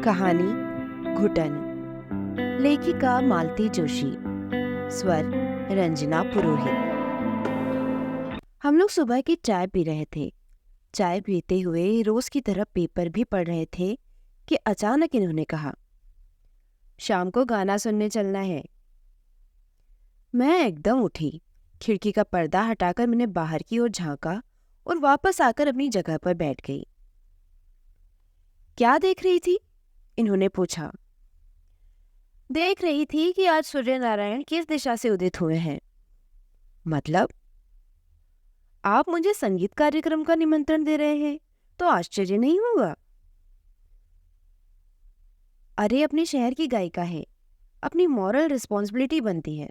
कहानी घुटन। लेखिका मालती जोशी। स्वर रंजना पुरोहित। हम लोग सुबह की चाय पी रहे थे। चाय पीते हुए रोज की तरह पेपर भी पढ़ रहे थे कि अचानक इन्होंने कहा, शाम को गाना सुनने चलना है। मैं एकदम उठी। खिड़की का पर्दा हटाकर मैंने बाहर की ओर झांका और वापस आकर अपनी जगह पर बैठ गई। क्या देख रही थी? इन्होंने पूछा। देख रही थी कि आज सूर्य नारायण किस दिशा से उदित हुए हैं। मतलब? आप मुझे संगीत कार्यक्रम का निमंत्रण दे रहे हैं तो आश्चर्य नहीं होगा। अरे अपने शहर की गायिका है, अपनी मॉरल रिस्पॉन्सिबिलिटी बनती है।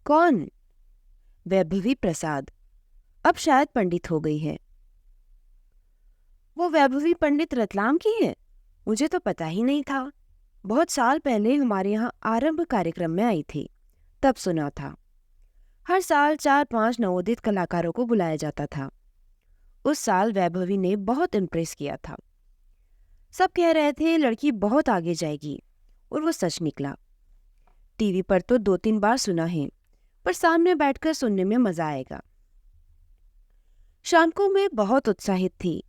कौन? वैभवी प्रसाद। अब शायद पंडित हो गई है। वो वैभवी पंडित रतलाम की है? मुझे तो पता ही नहीं था। बहुत साल पहले हमारे यहाँ आरंभ कार्यक्रम में आई थी, तब सुना था। हर साल 4-5 नवोदित कलाकारों को बुलाया जाता था। उस साल वैभवी ने बहुत इम्प्रेस किया था। सब कह रहे थे लड़की बहुत आगे जाएगी, और वो सच निकला। टीवी पर तो 2-3 बार सुना है, पर सामने बैठकर सुनने में मजा आएगा। शाम को मैं बहुत उत्साहित थी।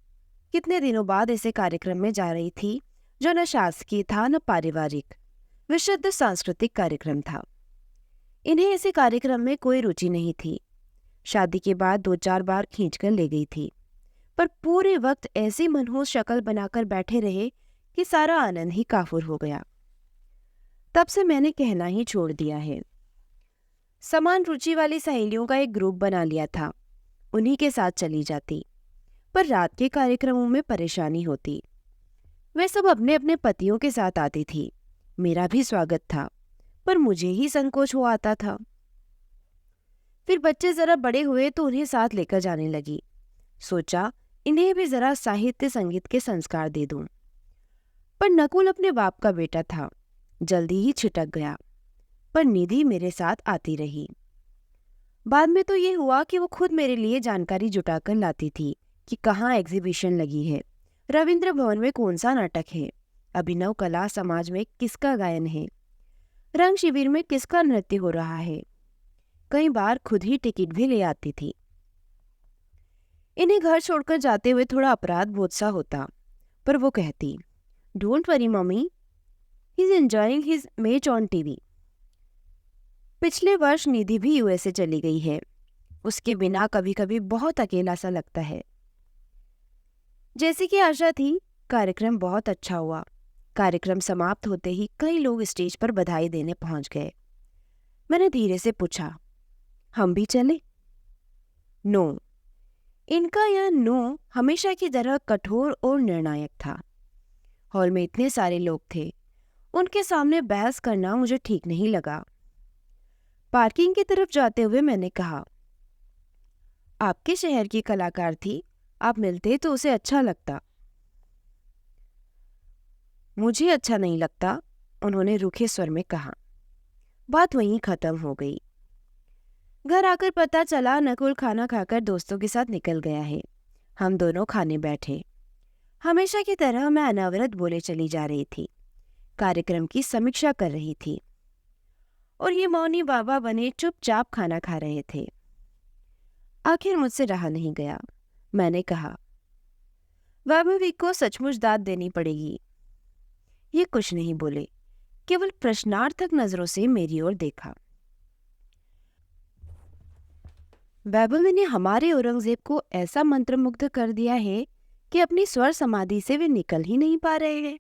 कितने दिनों बाद ऐसे कार्यक्रम में जा रही थी जो न शासकीय था न पारिवारिक, विशुद्ध सांस्कृतिक कार्यक्रम था। इन्हें ऐसे कार्यक्रम में कोई रुचि नहीं थी। शादी के बाद 2-4 बार खींचकर ले गई थी, पर पूरे वक्त ऐसी मनहूस शक्ल बनाकर बैठे रहे कि सारा आनंद ही काफूर हो गया। तब से मैंने कहना ही छोड़ दिया है। समान रुचि वाली सहेलियों का एक ग्रुप बना लिया था, उन्हीं के साथ चली जाती। पर रात के कार्यक्रमों में परेशानी होती। वे सब अपने अपने पतियों के साथ आती थी। मेरा भी स्वागत था, पर मुझे ही संकोच हो आता था। फिर बच्चे जरा बड़े हुए तो उन्हें साथ लेकर जाने लगी। सोचा इन्हें भी जरा साहित्य संगीत के संस्कार दे दूं। पर नकुल अपने बाप का बेटा था, जल्दी ही छिटक गया। पर निधि मेरे साथ आती रही। बाद में तो ये हुआ कि वो खुद मेरे लिए जानकारी जुटाकर लाती थी कि कहाँ एग्जीबिशन लगी है, रविंद्र भवन में कौन सा नाटक है, अभिनव कला समाज में किसका गायन है, रंग शिविर में किसका नृत्य हो रहा है। कई बार खुद ही टिकट भी ले आती थी। इन्हें घर छोड़कर जाते हुए थोड़ा अपराध बोध सा होता, पर वो कहती, don't worry mummy, he is enjoying his match on TV. पिछले वर्ष निधि भी यूएसए चली गई है। उसके बिना कभी कभी बहुत अकेला सा लगता है। जैसे कि आशा थी, कार्यक्रम बहुत अच्छा हुआ। कार्यक्रम समाप्त होते ही कई लोग स्टेज पर बधाई देने पहुंच गए। मैंने धीरे से पूछा, हम भी चले? नो। इनका यह नो हमेशा की तरह कठोर और निर्णायक था। हॉल में इतने सारे लोग थे, उनके सामने बहस करना मुझे ठीक नहीं लगा। पार्किंग की तरफ जाते हुए मैंने कहा, आपके शहर की कलाकार थी, आप मिलते तो उसे अच्छा लगता। मुझे अच्छा नहीं लगता, उन्होंने रूखे स्वर में कहा। बात वहीं खत्म हो गई। घर आकर पता चला नकुल खाना खाकर दोस्तों के साथ निकल गया है। हम दोनों खाने बैठे। हमेशा की तरह मैं अनवरत बोले चली जा रही थी, कार्यक्रम की समीक्षा कर रही थी, और ये मौनी बाबा बने चुपचाप खाना खा रहे थे। आखिर मुझसे रहा नहीं गया। मैंने कहा, वैभवी को सचमुच दाद देनी पड़ेगी। ये कुछ नहीं बोले, केवल प्रश्नार्थक नजरों से मेरी ओर देखा। वैभवी ने हमारे औरंगजेब को ऐसा मंत्रमुग्ध कर दिया है कि अपनी स्वर समाधि से वे निकल ही नहीं पा रहे हैं।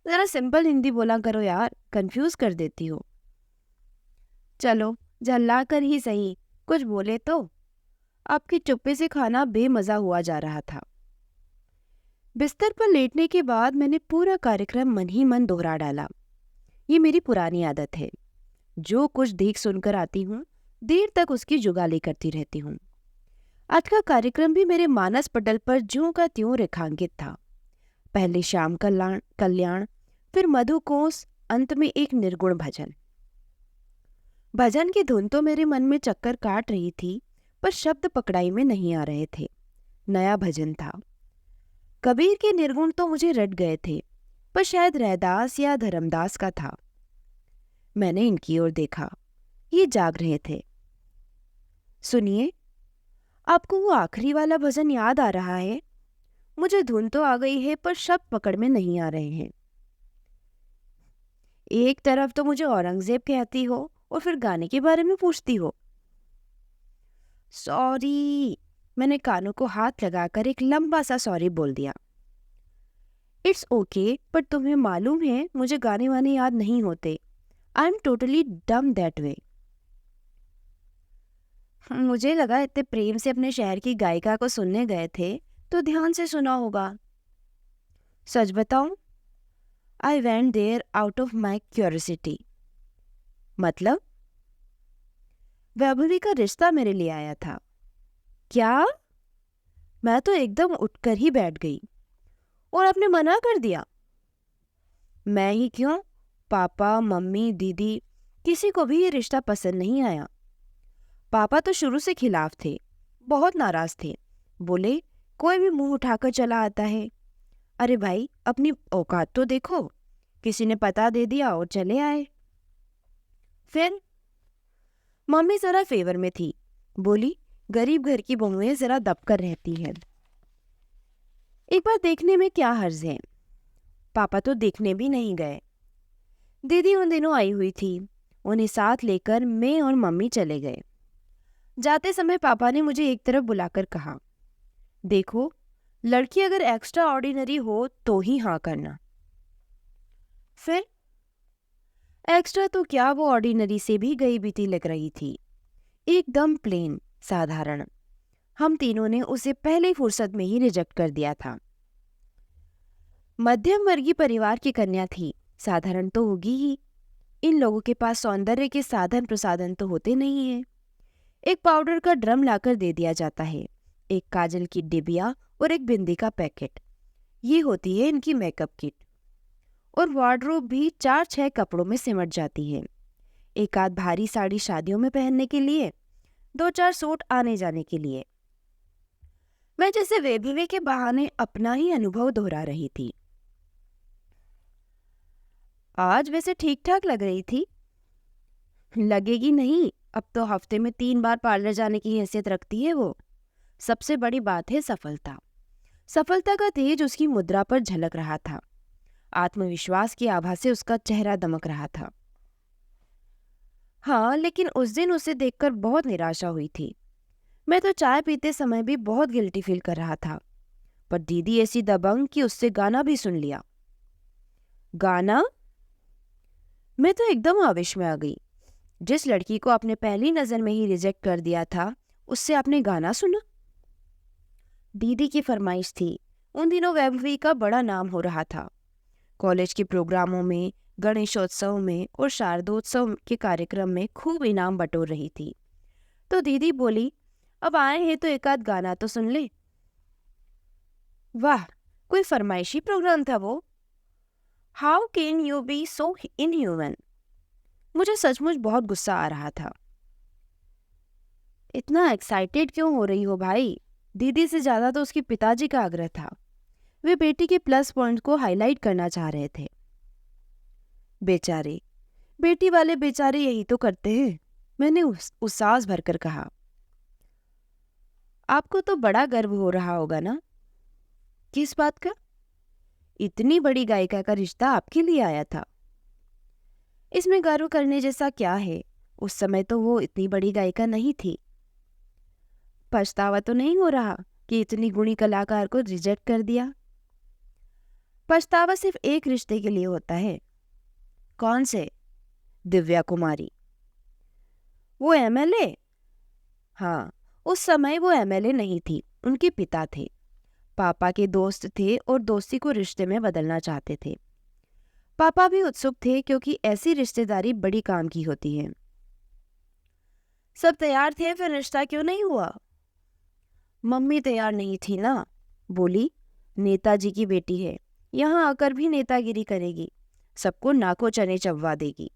जरा सिंपल हिंदी बोला करो यार, कंफ्यूज कर देती हो। चलो झल्ला कर ही सही कुछ बोले तो। आपकी चुप्पी से खाना बेमजा हुआ जा रहा था। बिस्तर पर लेटने के बाद मैंने पूरा कार्यक्रम मन ही मन दोहरा डाला। ये मेरी पुरानी आदत है। जो कुछ देख सुनकर आती हूँ, देर तक उसकी जुगाली करती रहती हूँ। आज का कार्यक्रम भी मेरे मानस पटल पर ज्यों का त्यों रेखांकित था। पहले श्याम कल्याण, फिर मधुकोस, अंत में एक निर्गुण भजन। भजन की धुन तो मेरे मन में चक्कर काट रही थी, पर शब्द पकड़ाई में नहीं आ रहे थे। नया भजन था। कबीर के निर्गुण तो मुझे रट गए थे, पर शायद रैदास या धर्मदास का था। मैंने इनकी ओर देखा। ये जाग रहे थे। सुनिए, आपको वो आखिरी वाला भजन याद आ रहा है? मुझे धुन तो आ गई है, पर शब्द पकड़ में नहीं आ रहे हैं। एक तरफ तो मुझे औरंगजेब कहती हो और फिर गाने के बारे में पूछती हो। सॉरी, मैंने कानों को हाथ लगाकर एक लंबा सा सॉरी बोल दिया। इट्स ओके, पर तुम्हें मालूम है मुझे गाने वाने याद नहीं होते। आई एम टोटली डम दैट वे। मुझे लगा इतने प्रेम से अपने शहर की गायिका को सुनने गए थे तो ध्यान से सुना होगा। सच बताऊं, I went there out of my curiosity. मतलब? वैभवी का रिश्ता मेरे लिए आया था। क्या? मैं तो एकदम उठकर ही बैठ गई। और आपने मना कर दिया? मैं ही क्यों, पापा, मम्मी, दीदी, किसी को भी ये रिश्ता पसंद नहीं आया। पापा तो शुरू से खिलाफ थे, बहुत नाराज थे। बोले कोई भी मुंह उठाकर चला आता है। अरे भाई, अपनी औकात तो देखो। किसी ने पता दे दिया और चले आए। फिर मम्मी जरा फेवर में थी। बोली गरीब घर की बहुएं जरा दबकर रहती हैं, एक बार देखने में क्या हर्ज है। पापा तो देखने भी नहीं गए। दीदी उन दिनों आई हुई थी। उन्हें साथ लेकर मैं और मम्मी चले गए। जाते समय पापा ने मुझे एक तरफ बुलाकर कहा, देखो, लड़की अगर एक्स्ट्रा ऑर्डिनरी हो तो ही हाँ करना। फिर एक्स्ट्रा तो क्या, वो ऑर्डिनरी से भी गई बीती लग रही थी। एकदम प्लेन, साधारण। हम तीनों ने उसे पहले फुर्सत में ही रिजेक्ट कर दिया था। मध्यम वर्गीय परिवार की कन्या थी, साधारण तो होगी ही। इन लोगों के पास सौंदर्य के साधन प्रसाधन तो होते नहीं है। एक पाउडर का ड्रम लाकर दे दिया जाता है, एक काजल की डिबिया और एक बिंदी का पैकेट। ये होती है इनकी मेकअप किट। और वार्डरोब भी 4-6 कपड़ों में सिमट जाती है। एक आध भारी साड़ी शादियों में पहनने के लिए, 2-4 सूट आने जाने के लिए। मैं जैसे वैभवी के बहाने अपना ही अनुभव दोहरा रही थी। आज वैसे ठीक ठाक लग रही थी। लगेगी नहीं, अब तो हफ्ते में 3 बार पार्लर जाने की हैसियत रखती है वो। सबसे बड़ी बात है सफलता। सफलता का तेज उसकी मुद्रा पर झलक रहा था। आत्मविश्वास की आभा से उसका चेहरा दमक रहा था। हाँ, लेकिन उस दिन उसे देखकर बहुत निराशा हुई थी। मैं तो चाय पीते समय भी बहुत गिल्टी फील कर रहा था, पर दीदी ऐसी दबंग कि उससे गाना भी सुन लिया। गाना? मैं तो एकदम आवेश में आ गई। जिस लड़की को आपने पहली नजर में ही रिजेक्ट कर दिया था, उससे आपने गाना सुना? दीदी की फरमाइश थी। उन दिनों वैभवी का बड़ा नाम हो रहा था। कॉलेज के प्रोग्रामों में, गणेशोत्सव में और शारदोत्सव के कार्यक्रम में खूब इनाम बटोर रही थी। तो दीदी बोली, अब आए हैं तो एक आध गाना तो सुन ले। वाह, कोई फरमाइशी प्रोग्राम था वो। How can you be so inhuman. मुझे सचमुच बहुत गुस्सा आ रहा था। इतना एक्साइटेड क्यों हो रही हो भाई? दीदी से ज्यादा तो उसके पिताजी का आग्रह था। वे बेटी के प्लस पॉइंट को हाईलाइट करना चाह रहे थे। बेचारे, बेटी वाले बेचारे यही तो करते हैं, मैंने उसास भरकर कहा। आपको तो बड़ा गर्व हो रहा होगा ना? किस बात का? इतनी बड़ी गायिका का रिश्ता आपके लिए आया था। इसमें गर्व करने जैसा क्या है? उस समय तो वो इतनी बड़ी गायिका नहीं थी। पछतावा तो नहीं हो रहा कि इतनी गुणी कलाकार को रिजेक्ट कर दिया? पछतावा सिर्फ एक रिश्ते के लिए होता है। कौन से? दिव्या कुमारी। वो एमएलए? हाँ, उस समय वो एमएलए नहीं थी, उनके पिता थे। पापा के दोस्त थे और दोस्ती को रिश्ते में बदलना चाहते थे। पापा भी उत्सुक थे क्योंकि ऐसी रिश्तेदारी बड़ी काम की होती है। सब तैयार थे, फिर रिश्ता क्यों नहीं हुआ? मम्मी तैयार नहीं थी ना। बोली नेताजी की बेटी है, यहाँ आकर भी नेतागिरी करेगी, सबको नाको चने चबवा देगी।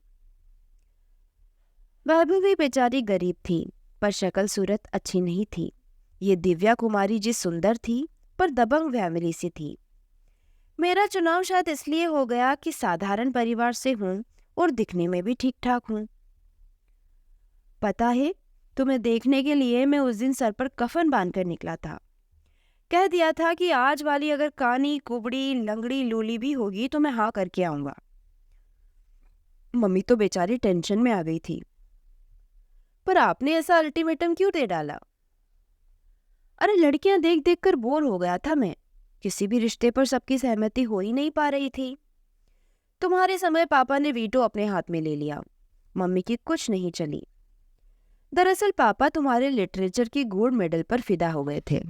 वैभवी बेचारी गरीब थी, पर शक्ल सूरत अच्छी नहीं थी। ये दिव्या कुमारी जिस सुंदर थी, पर दबंग फैमिली सी थी। मेरा चुनाव शायद इसलिए हो गया कि साधारण परिवार से हूँ और दिखने में भी ठीक ठाक हूँ। पता है, तुम्हें देखने के लिए मैं उस दिन सर पर कफन बांधकर निकला था। कह दिया था कि आज वाली अगर कानी कुबड़ी लंगड़ी लूली भी होगी तो मैं हाँ करके आऊंगा। मम्मी तो बेचारी टेंशन में आ गई थी। पर आपने ऐसा अल्टीमेटम क्यों दे डाला? अरे लड़कियां देख देख कर बोर हो गया था मैं। किसी भी रिश्ते पर सबकी सहमति हो ही नहीं पा रही थी। तुम्हारे समय पापा ने वीटो अपने हाथ में ले लिया। मम्मी की कुछ नहीं चली। दरअसल पापा तुम्हारे लिटरेचर की गोल्ड मेडल पर फिदा हो गए थे।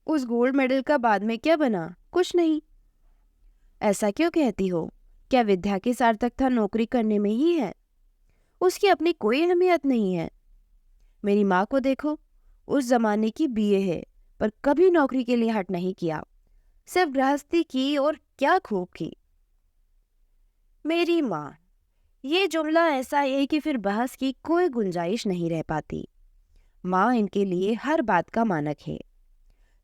उस गोल्ड मेडल का बाद में क्या बना? कुछ नहीं। ऐसा क्यों कहती हो? क्या विद्या की सार्थकता नौकरी करने में ही है? उसकी अपनी कोई अहमियत नहीं है। मेरी माँ को देखो, उस जमाने की बीए है, पर कभी नौकरी के लिए हट नहीं किया। सिर्फ गृहस्थी की, और क्या खूब की। मेरी माँ, ये जुमला ऐसा है कि फिर बहस की कोई गुंजाइश नहीं रह पाती। माँ इनके लिए हर बात का मानक है।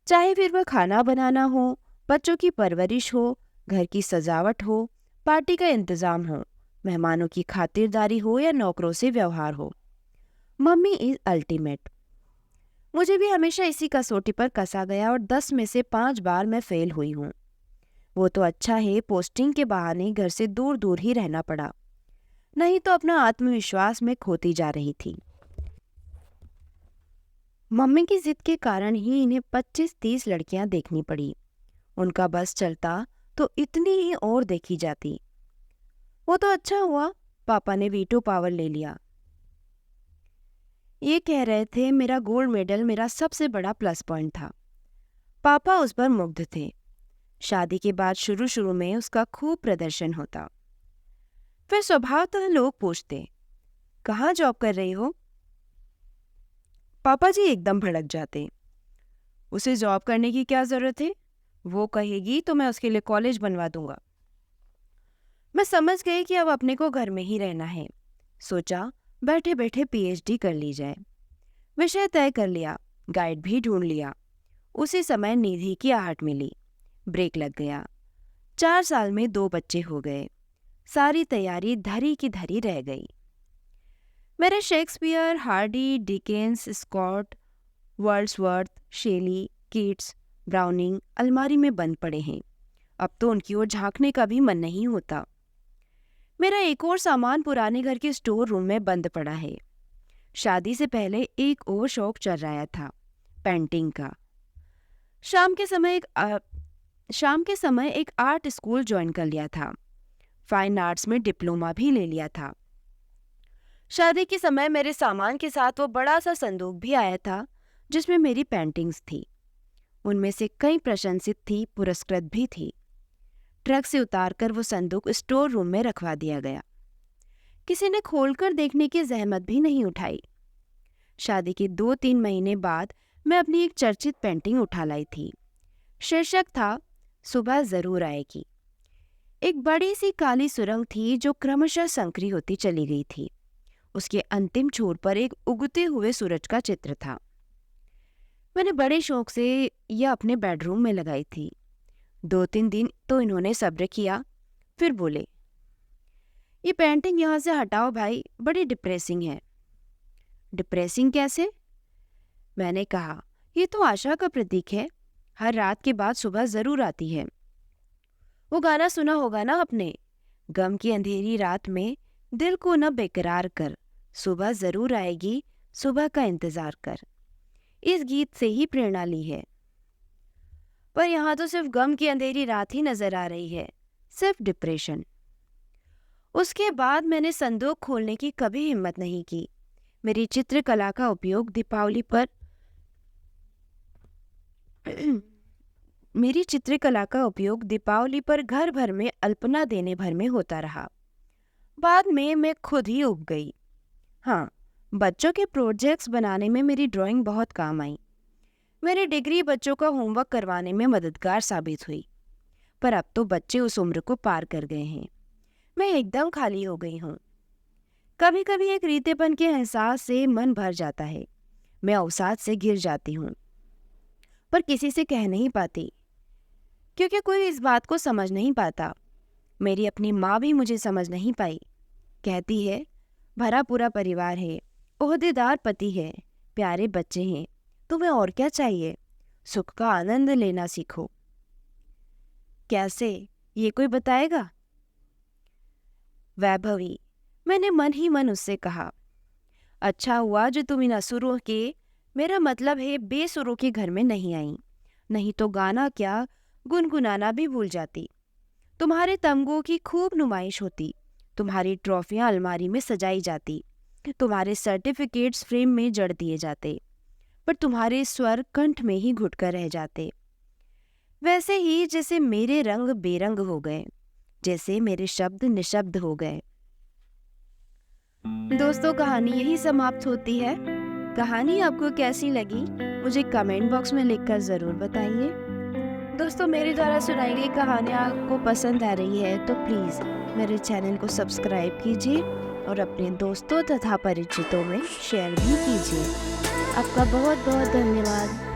चाहे फिर वह खाना बनाना हो, बच्चों की परवरिश हो, घर की सजावट हो, पार्टी का इंतजाम हो, मेहमानों की खातिरदारी हो या नौकरों से व्यवहार हो। Mummy is ultimate. मुझे भी हमेशा इसी कसौटी पर कसा गया और 10 में से 5 बार मैं फेल हुई हूँ। वो तो अच्छा है पोस्टिंग के बहाने घर से दूर दूर ही रहना पड़ा, नहीं तो अपना आत्मविश्वास में खोती जा रही थी। मम्मी की जिद के कारण ही इन्हें 25-30 लड़कियां देखनी पड़ी। उनका बस चलता तो इतनी ही और देखी जाती। वो तो अच्छा हुआ पापा ने वीटो पावर ले लिया। ये कह रहे थे मेरा गोल्ड मेडल मेरा सबसे बड़ा प्लस पॉइंट था। पापा उस पर मुग्ध थे। शादी के बाद शुरू शुरू में उसका खूब प्रदर्शन होता। फिर स्वभावतः लोग पूछते, कहाँ जॉब कर रही हो? पापा जी एकदम भड़क जाते। उसे जॉब करने की क्या जरूरत है? वो कहेगी तो मैं उसके लिए कॉलेज बनवा दूंगा। मैं समझ गई कि अब अपने को घर में ही रहना है। सोचा बैठे बैठे पीएचडी कर ली जाए। विषय तय कर लिया, गाइड भी ढूंढ लिया। उसी समय निधि की आहट मिली। ब्रेक लग गया। 4 साल में 2 बच्चे हो गए। सारी तैयारी धरी की धरी रह गई। मेरे Shakespeare, Hardy, Dickens, Scott, Wordsworth, Shelley, Keats, Browning अलमारी में बंद पड़े हैं। अब तो उनकी ओर झांकने का भी मन नहीं होता। मेरा एक और सामान पुराने घर के स्टोर रूम में बंद पड़ा है। शादी से पहले एक और शौक चल रहा था, पेंटिंग का। शाम के समय एक आर्ट स्कूल ज्वाइन कर लिया था। फाइन आर्ट्स में डिप्लोमा भी ले लिया था। शादी के समय मेरे सामान के साथ वो बड़ा सा संदूक भी आया था जिसमें मेरी पेंटिंग्स थी। उनमें से कई प्रशंसित थी, पुरस्कृत भी थी। ट्रक से उतारकर वो संदूक स्टोर रूम में रखवा दिया गया। किसी ने खोलकर देखने की जहमत भी नहीं उठाई। शादी के 2-3 महीने बाद मैं अपनी एक चर्चित पेंटिंग उठा लाई थी। शीर्षक था, सुबह जरूर आएगी। एक बड़ी सी काली सुरंग थी जो क्रमशः संकरी होती चली गई थी। उसके अंतिम छोर पर एक उगते हुए सूरज का चित्र था। मैंने बड़े शौक से यह अपने बेडरूम में लगाई थी। 2-3 दिन तो इन्होंने सब्र किया, फिर बोले, ये पेंटिंग यहाँ से हटाओ भाई, बड़ी डिप्रेसिंग है। डिप्रेसिंग कैसे? मैंने कहा, ये तो आशा का प्रतीक है। हर रात के बाद सुबह जरूर आती है। वो गाना सुना होगा ना आपने, गम की अंधेरी रात में दिल को न बेकरार कर, सुबह जरूर आएगी, सुबह का इंतजार कर। इस गीत से ही प्रेरणा ली है। पर यहाँ तो सिर्फ गम की अंधेरी रात ही नजर आ रही है, सिर्फ डिप्रेशन। उसके बाद मैंने संदूक खोलने की कभी हिम्मत नहीं की। मेरी चित्रकला का उपयोग दीपावली पर मेरी चित्रकला का उपयोग दीपावली पर घर भर में अल्पना देने भर में होता रहा। बाद में मैं खुद ही उब गई। हाँ, बच्चों के प्रोजेक्ट्स बनाने में मेरी ड्राइंग बहुत काम आई। मेरी डिग्री बच्चों का होमवर्क करवाने में मददगार साबित हुई। पर अब तो बच्चे उस उम्र को पार कर गए हैं। मैं एकदम खाली हो गई हूँ। कभी कभी एक रीतेपन के एहसास से मन भर जाता है। मैं अवसाद से घिर जाती हूँ। पर किसी से कह नहीं पाती, क्योंकि कोई इस बात को समझ नहीं पाता। मेरी अपनी माँ भी मुझे समझ नहीं पाई। कहती है, भरा पूरा परिवार है, ओहदेदार पति है, प्यारे बच्चे हैं, तुम्हें और क्या चाहिए? सुख का आनंद लेना सीखो। कैसे, ये कोई बताएगा? वैभवी, मैंने मन ही मन उससे कहा, अच्छा हुआ जो तुम इन असुरों के, मेरा मतलब है बेसुरों के घर में नहीं आई, नहीं तो गाना क्या गुनगुनाना भी भूल जाती। तुम्हारे तमगों की खूब नुमाइश होती, तुम्हारी ट्रॉफियां अलमारी में सजाई जाती, तुम्हारे सर्टिफिकेट्स फ्रेम में जड़ दिए जाते, पर तुम्हारे स्वर कंठ में ही घुटकर रह जाते। वैसे ही जैसे मेरे रंग बेरंग हो गए, जैसे मेरे शब्द निशब्द हो गए। दोस्तों, कहानी यही समाप्त होती है। कहानी आपको कैसी लगी मुझे कमेंट बॉक्स में लिखकर ज़रूर बताइए। दोस्तों, मेरे द्वारा सुनाई गई कहानियाँ आपको पसंद आ रही है तो प्लीज़ मेरे चैनल को सब्सक्राइब कीजिए और अपने दोस्तों तथा परिचितों में शेयर भी कीजिए। आपका बहुत बहुत धन्यवाद।